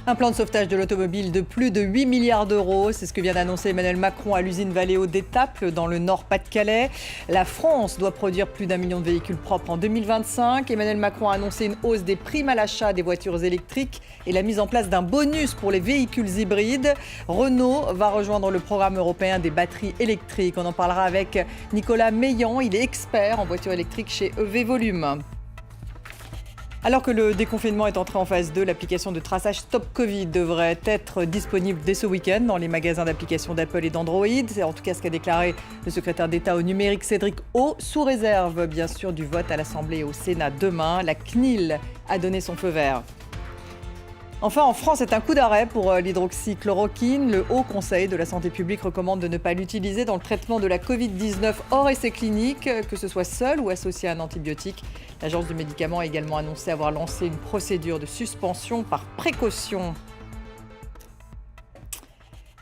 Un plan de sauvetage de l'automobile de plus de 8 milliards d'euros. C'est ce que vient d'annoncer Emmanuel Macron à l'usine Valeo d'Étaples dans le Nord-Pas-de-Calais. La France doit produire plus d'1 million de véhicules propres en 2025. Emmanuel Macron a annoncé une hausse des primes à l'achat des voitures électriques et la mise en place d'un bonus pour les véhicules hybrides. Renault va rejoindre le programme européen des batteries électriques. On en parlera avec Nicolas Meillan. Il est expert en voitures électriques chez EV Volume. Alors que le déconfinement est entré en phase 2, l'application de traçage Stop Covid devrait être disponible dès ce week-end dans les magasins d'applications d'Apple et d'Android. C'est en tout cas ce qu'a déclaré le secrétaire d'État au numérique Cédric O, sous réserve bien sûr du vote à l'Assemblée et au Sénat demain. La CNIL a donné son feu vert. Enfin, en France, c'est un coup d'arrêt pour l'hydroxychloroquine. Le Haut Conseil de la santé publique recommande de ne pas l'utiliser dans le traitement de la Covid-19 hors essai clinique, que ce soit seul ou associé à un antibiotique. L'Agence du médicament a également annoncé avoir lancé une procédure de suspension par précaution.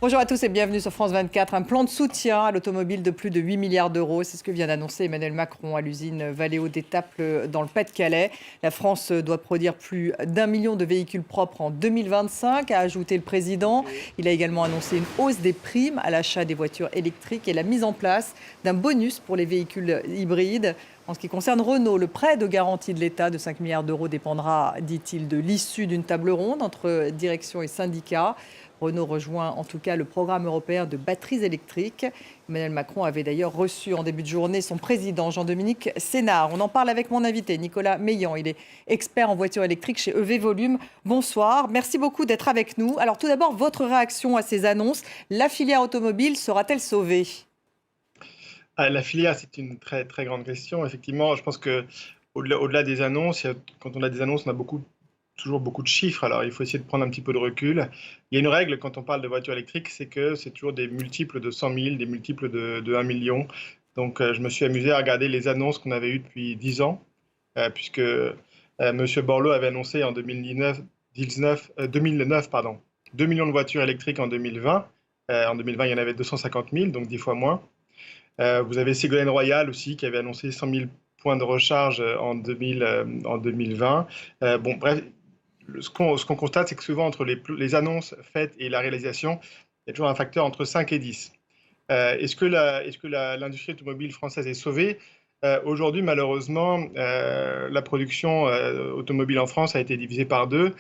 Bonjour à tous et bienvenue sur France 24. Un plan de soutien à l'automobile de plus de 8 milliards d'euros. C'est ce que vient d'annoncer Emmanuel Macron à l'usine Valeo d'Étaples dans le Pas-de-Calais. La France doit produire plus d'1 million de véhicules propres en 2025, a ajouté le président. Il a également annoncé une hausse des primes à l'achat des voitures électriques et la mise en place d'un bonus pour les véhicules hybrides. En ce qui concerne Renault, le prêt de garantie de l'État de 5 milliards d'euros dépendra, dit-il, de l'issue d'une table ronde entre direction et syndicats. Renault rejoint en tout cas le programme européen de batteries électriques. Emmanuel Macron avait d'ailleurs reçu en début de journée son président Jean-Dominique Sénard. On en parle avec mon invité Nicolas Meillan. Il est expert en voitures électriques chez EV Volume. Bonsoir, merci beaucoup d'être avec nous. Alors tout d'abord, votre réaction à ces annonces. La filière automobile sera-t-elle sauvée ? La filière, c'est une très, très grande question. Effectivement, je pense qu'au-delà des annonces, quand on a des annonces, on a toujours beaucoup de chiffres. Alors, il faut essayer de prendre un petit peu de recul. Il y a une règle quand on parle de voitures électriques, c'est que c'est toujours des multiples de 100 000, des multiples de 1 million. Donc, je me suis amusé à regarder les annonces qu'on avait eues depuis 10 ans, puisque M. Borloo avait annoncé en 2009, 2 millions de voitures électriques en 2020. En 2020, il y en avait 250 000, donc 10 fois moins. Vous avez Ségolène Royal aussi qui avait annoncé 100 000 points de recharge en 2020. Bref, ce qu'on constate, c'est que souvent entre les annonces faites et la réalisation, il y a toujours un facteur entre 5 et 10. Est-ce que l'industrie automobile française est sauvée ? Aujourd'hui, malheureusement, la production automobile en France a été divisée par deux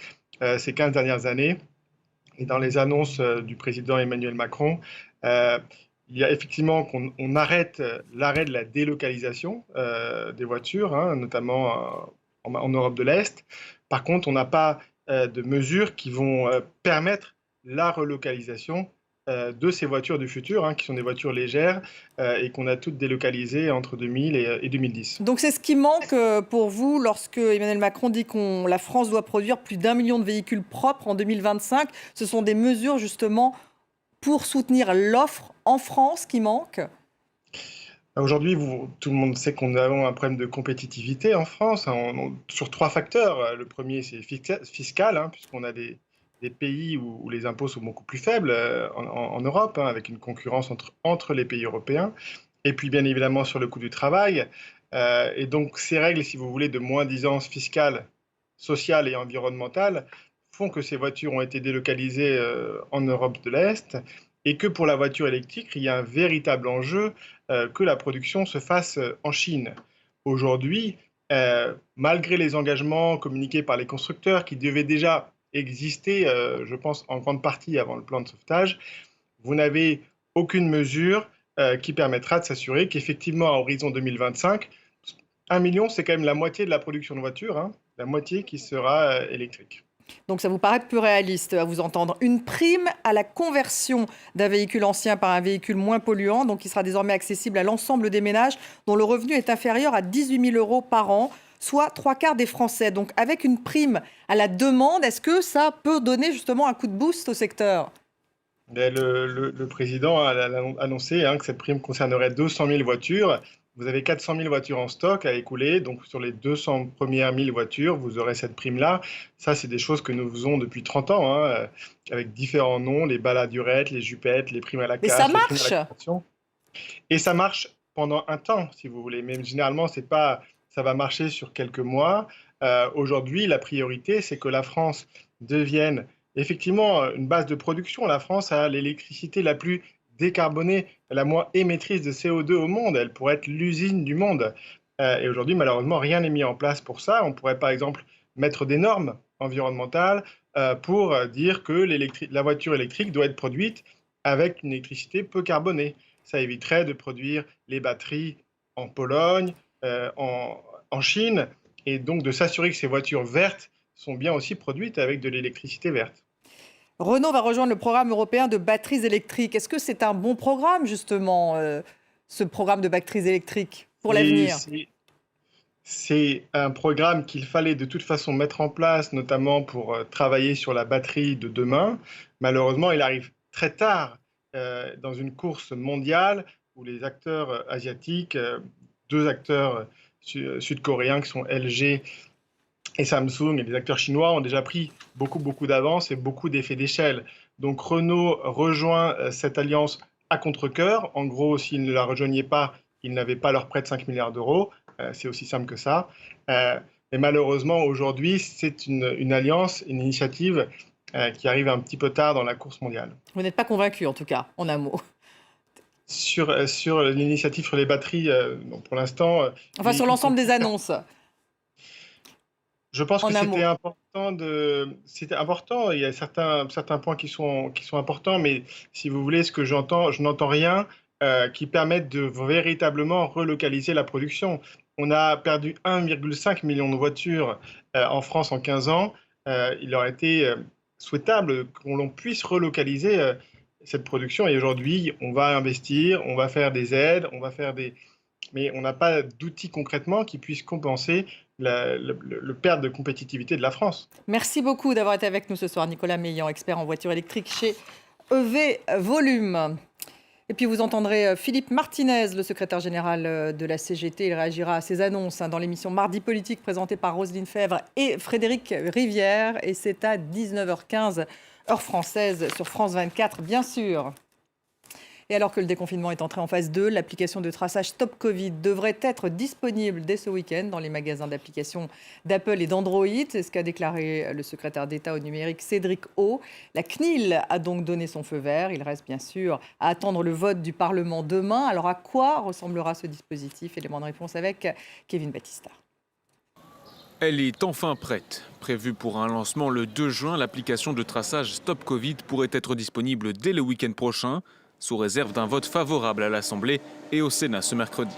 ces 15 dernières années. Et dans les annonces du président Emmanuel Macron, il y a effectivement qu'on arrête l'arrêt de la délocalisation des voitures, notamment en Europe de l'Est. Par contre, on n'a pas de mesures qui vont permettre la relocalisation de ces voitures du futur, qui sont des voitures légères et qu'on a toutes délocalisées entre 2000 et 2010. Donc c'est ce qui manque pour vous lorsque Emmanuel Macron dit que la France doit produire plus d'1 million de véhicules propres en 2025. Ce sont des mesures justement pour soutenir l'offre en France qui manque ? Aujourd'hui, tout le monde sait qu'on a un problème de compétitivité en France, sur 3 facteurs. Le premier, c'est fiscal, puisqu'on a des pays où les impôts sont beaucoup plus faibles en Europe, avec une concurrence entre les pays européens. Et puis, bien évidemment, sur le coût du travail. Et donc, ces règles, si vous voulez, de moins-disance fiscale, sociale et environnementale font que ces voitures ont été délocalisées en Europe de l'Est et que pour la voiture électrique, il y a un véritable enjeu que la production se fasse en Chine. Aujourd'hui, malgré les engagements communiqués par les constructeurs qui devaient déjà exister, je pense, en grande partie avant le plan de sauvetage, vous n'avez aucune mesure qui permettra de s'assurer qu'effectivement, à horizon 2025, 1 million, c'est quand même la moitié de la production de voitures, la moitié qui sera électrique. Donc ça vous paraît peu réaliste à vous entendre. Une prime à la conversion d'un véhicule ancien par un véhicule moins polluant, donc qui sera désormais accessible à l'ensemble des ménages dont le revenu est inférieur à 18 000 euros par an, soit 3/4 des Français. Donc avec une prime à la demande, est-ce que ça peut donner justement un coup de boost au secteur ? Le président a annoncé que cette prime concernerait 200 000 voitures. Vous avez 400 000 voitures en stock à écouler, donc sur les 200 premières 1000 voitures, vous aurez cette prime-là. Ça, c'est des choses que nous faisons depuis 30 ans, avec différents noms, les baladurettes, les jupettes, les primes à la cash, ça les marche. primes à la conversion. Et ça marche pendant un temps, si vous voulez. Mais généralement, ça va marcher sur quelques mois. Aujourd'hui, la priorité, c'est que la France devienne effectivement une base de production. La France a l'électricité la plus décarbonée, la moins émettrice de CO2 au monde. Elle pourrait être l'usine du monde. Et aujourd'hui, malheureusement, rien n'est mis en place pour ça. On pourrait par exemple mettre des normes environnementales pour dire que la voiture électrique doit être produite avec une électricité peu carbonée. Ça éviterait de produire les batteries en Pologne, en Chine, et donc de s'assurer que ces voitures vertes sont bien aussi produites avec de l'électricité verte. Renault va rejoindre le programme européen de batteries électriques. Est-ce que c'est un bon programme, justement, ce programme de batteries électriques pour l'avenir? C'est un programme qu'il fallait de toute façon mettre en place, notamment pour travailler sur la batterie de demain. Malheureusement, il arrive très tard dans une course mondiale où les acteurs asiatiques, deux acteurs sud-coréens qui sont LG et Samsung, et les acteurs chinois ont déjà pris beaucoup d'avance et beaucoup d'effets d'échelle. Donc Renault rejoint cette alliance à contre-cœur. En gros, s'ils ne la rejoignaient pas, ils n'avaient pas leur prêt de 5 milliards d'euros. C'est aussi simple que ça. Et malheureusement, aujourd'hui, c'est une alliance, une initiative qui arrive un petit peu tard dans la course mondiale. Vous n'êtes pas convaincu, en tout cas, en un mot. Sur l'initiative sur les batteries, pour l'instant... Enfin, sur l'ensemble des annonces. Je pense que c'était important. Il y a certains points qui sont importants, mais si vous voulez, ce que je n'entends rien qui permette de véritablement relocaliser la production. On a perdu 1,5 million de voitures en France en 15 ans. Il aurait été souhaitable qu'on puisse relocaliser cette production. Et aujourd'hui, on va investir, on va faire des aides, mais on n'a pas d'outils concrètement qui puissent compenser le perte de compétitivité de la France. Merci beaucoup d'avoir été avec nous ce soir, Nicolas Meillan, expert en voitures électriques chez EV Volume. Et puis vous entendrez Philippe Martinez, le secrétaire général de la CGT. Il réagira à ces annonces dans l'émission Mardi Politique présentée par Roselyne Fèvre et Frédéric Rivière. Et c'est à 19h15, heure française, sur France 24, bien sûr. Et alors que le déconfinement est entré en phase 2, l'application de traçage Stop Covid devrait être disponible dès ce week-end dans les magasins d'applications d'Apple et d'Android. C'est ce qu'a déclaré le secrétaire d'État au numérique Cédric O. La CNIL a donc donné son feu vert. Il reste bien sûr à attendre le vote du Parlement demain. Alors à quoi ressemblera ce dispositif? Élément de réponse avec Kevin Battista. Elle est enfin prête. Prévue pour un lancement le 2 juin, l'application de traçage Stop Covid pourrait être disponible dès le week-end prochain, sous réserve d'un vote favorable à l'Assemblée et au Sénat ce mercredi.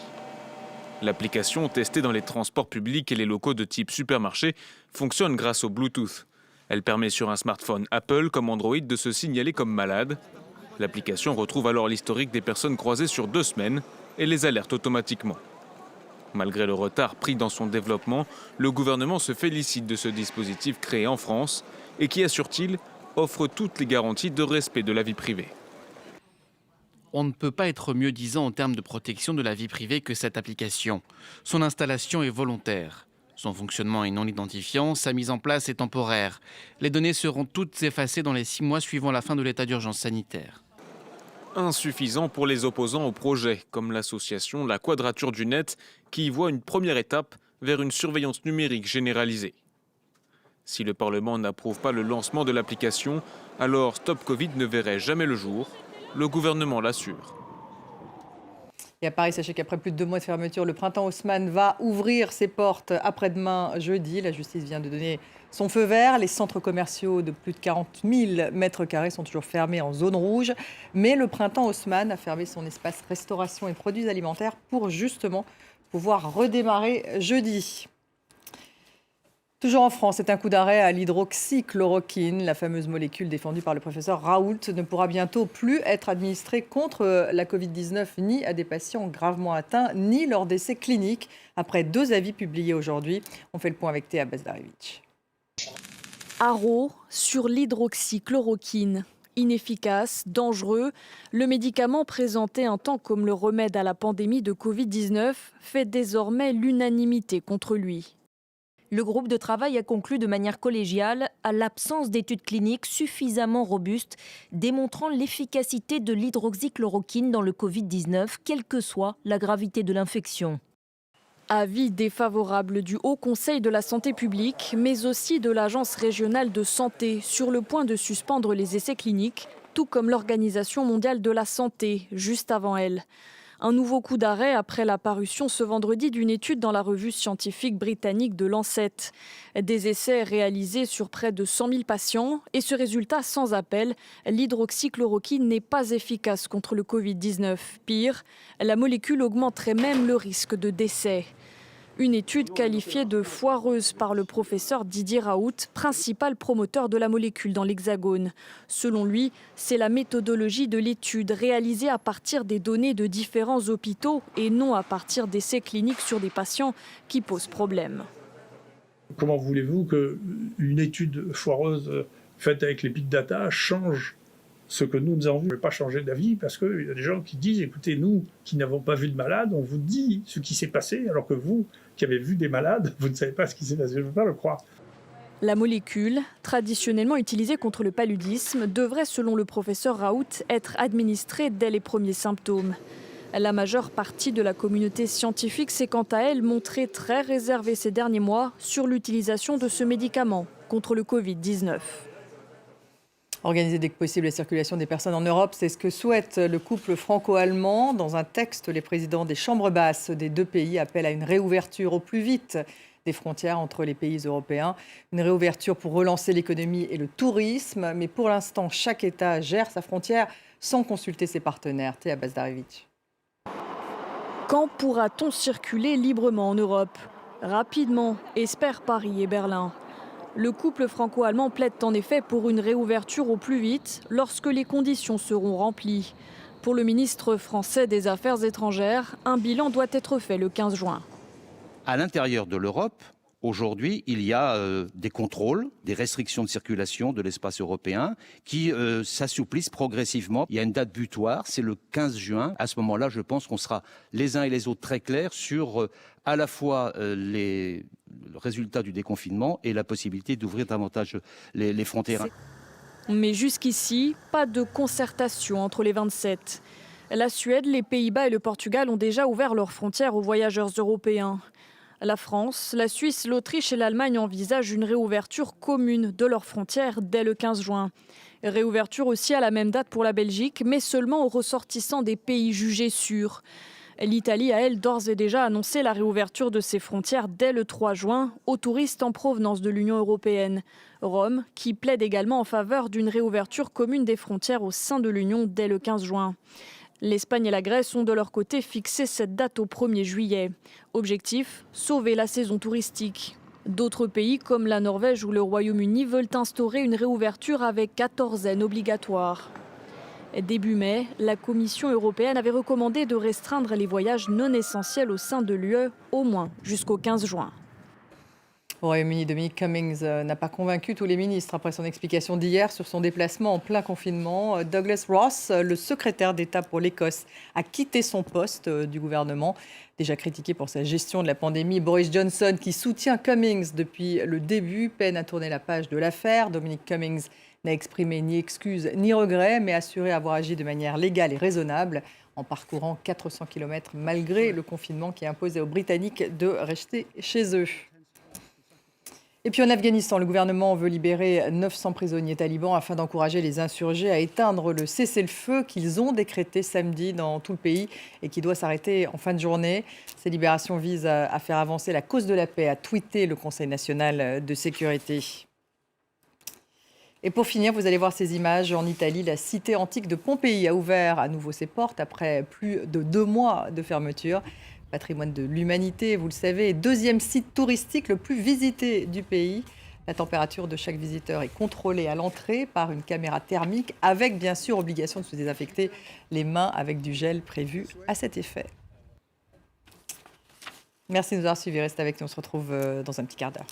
L'application, testée dans les transports publics et les locaux de type supermarché, fonctionne grâce au Bluetooth. Elle permet sur un smartphone Apple comme Android de se signaler comme malade. L'application retrouve alors l'historique des personnes croisées sur 2 semaines et les alerte automatiquement. Malgré le retard pris dans son développement, le gouvernement se félicite de ce dispositif créé en France et qui, assure-t-il, offre toutes les garanties de respect de la vie privée. On ne peut pas être mieux disant en termes de protection de la vie privée que cette application. Son installation est volontaire. Son fonctionnement est non identifiant, sa mise en place est temporaire. Les données seront toutes effacées dans les 6 mois suivant la fin de l'état d'urgence sanitaire. Insuffisant pour les opposants au projet, comme l'association La Quadrature du Net, qui y voit une première étape vers une surveillance numérique généralisée. Si le Parlement n'approuve pas le lancement de l'application, alors Stop Covid ne verrait jamais le jour. Le gouvernement l'assure. Et à Paris, sachez qu'après plus de 2 mois de fermeture, le printemps Haussmann va ouvrir ses portes après-demain jeudi. La justice vient de donner son feu vert. Les centres commerciaux de plus de 40 000 mètres carrés sont toujours fermés en zone rouge. Mais le printemps Haussmann a fermé son espace restauration et produits alimentaires pour justement pouvoir redémarrer jeudi. Toujours en France, c'est un coup d'arrêt à l'hydroxychloroquine. La fameuse molécule défendue par le professeur Raoult ne pourra bientôt plus être administrée contre la Covid-19 ni à des patients gravement atteints, ni lors d'essais cliniques. Après 2 avis publiés aujourd'hui, on fait le point avec Théa Bazdarevitch. Haro sur l'hydroxychloroquine. Inefficace, dangereux, le médicament présenté un temps comme le remède à la pandémie de Covid-19 fait désormais l'unanimité contre lui. Le groupe de travail a conclu de manière collégiale à l'absence d'études cliniques suffisamment robustes démontrant l'efficacité de l'hydroxychloroquine dans le Covid-19, quelle que soit la gravité de l'infection. Avis défavorable du Haut Conseil de la santé publique, mais aussi de l'Agence régionale de santé, sur le point de suspendre les essais cliniques, tout comme l'Organisation mondiale de la santé, juste avant elle. Un nouveau coup d'arrêt après la parution ce vendredi d'une étude dans la revue scientifique britannique de Lancet. Des essais réalisés sur près de 100 000 patients et ce résultat sans appel, l'hydroxychloroquine n'est pas efficace contre le Covid-19. Pire, la molécule augmenterait même le risque de décès. Une étude qualifiée de foireuse par le professeur Didier Raoult, principal promoteur de la molécule dans l'Hexagone. Selon lui, c'est la méthodologie de l'étude réalisée à partir des données de différents hôpitaux et non à partir d'essais cliniques sur des patients qui pose problème. Comment voulez-vous qu'une étude foireuse faite avec les big data change ce que nous avons vu? On ne peut pas changer d'avis parce qu'il y a des gens qui disent « Écoutez, nous qui n'avons pas vu de malade, on vous dit ce qui s'est passé, alors que vous qui avez vu des malades, vous ne savez pas ce qui s'est passé. » Je ne veux pas le croire. La molécule, traditionnellement utilisée contre le paludisme, devrait, selon le professeur Raoult, être administrée dès les premiers symptômes. La majeure partie de la communauté scientifique s'est quant à elle montrée très réservée ces derniers mois sur l'utilisation de ce médicament contre le Covid-19. Organiser dès que possible la circulation des personnes en Europe, c'est ce que souhaite le couple franco-allemand. Dans un texte, les présidents des chambres basses des deux pays appellent à une réouverture au plus vite des frontières entre les pays européens. Une réouverture pour relancer l'économie et le tourisme. Mais pour l'instant, chaque État gère sa frontière sans consulter ses partenaires. Théa Bazdarevic. Quand pourra-t-on circuler librement en Europe? Rapidement, espèrent Paris et Berlin. Le couple franco-allemand plaide en effet pour une réouverture au plus vite lorsque les conditions seront remplies. Pour le ministre français des Affaires étrangères, un bilan doit être fait le 15 juin. À l'intérieur de l'Europe, aujourd'hui, il y a des contrôles, des restrictions de circulation de l'espace européen qui s'assouplissent progressivement. Il y a une date butoir, c'est le 15 juin. À ce moment-là, je pense qu'on sera les uns et les autres très clairs sur à la fois le résultat du déconfinement et la possibilité d'ouvrir davantage les frontières. Mais jusqu'ici, pas de concertation entre les 27. La Suède, les Pays-Bas et le Portugal ont déjà ouvert leurs frontières aux voyageurs européens. La France, la Suisse, l'Autriche et l'Allemagne envisagent une réouverture commune de leurs frontières dès le 15 juin. Réouverture aussi à la même date pour la Belgique, mais seulement aux ressortissants des pays jugés sûrs. L'Italie a, elle, d'ores et déjà annoncé la réouverture de ses frontières dès le 3 juin aux touristes en provenance de l'Union européenne. Rome, qui plaide également en faveur d'une réouverture commune des frontières au sein de l'Union dès le 15 juin. L'Espagne et la Grèce ont de leur côté fixé cette date au 1er juillet. Objectif, sauver la saison touristique. D'autres pays comme la Norvège ou le Royaume-Uni veulent instaurer une réouverture avec quatorzaine obligatoire. Début mai, la Commission européenne avait recommandé de restreindre les voyages non essentiels au sein de l'UE au moins jusqu'au 15 juin. Au Royaume-Uni, Dominic Cummings n'a pas convaincu tous les ministres après son explication d'hier sur son déplacement en plein confinement. Douglas Ross, le secrétaire d'État pour l'Écosse, a quitté son poste du gouvernement. Déjà critiqué pour sa gestion de la pandémie, Boris Johnson, qui soutient Cummings depuis le début, peine à tourner la page de l'affaire. Dominic Cummings n'a exprimé ni excuse ni regret, mais assuré avoir agi de manière légale et raisonnable en parcourant 400 km malgré le confinement qui imposait aux Britanniques de rester chez eux. Et puis en Afghanistan, le gouvernement veut libérer 900 prisonniers talibans afin d'encourager les insurgés à éteindre le cessez-le-feu qu'ils ont décrété samedi dans tout le pays et qui doit s'arrêter en fin de journée. Ces libérations visent à faire avancer la cause de la paix, a tweeté le Conseil national de sécurité. Et pour finir, vous allez voir ces images en Italie. La cité antique de Pompéi a ouvert à nouveau ses portes après plus de 2 mois de fermeture. Patrimoine de l'humanité, vous le savez, deuxième site touristique le plus visité du pays. La température de chaque visiteur est contrôlée à l'entrée par une caméra thermique avec bien sûr obligation de se désinfecter les mains avec du gel prévu à cet effet. Merci de nous avoir suivis, restez avec nous, on se retrouve dans un petit quart d'heure.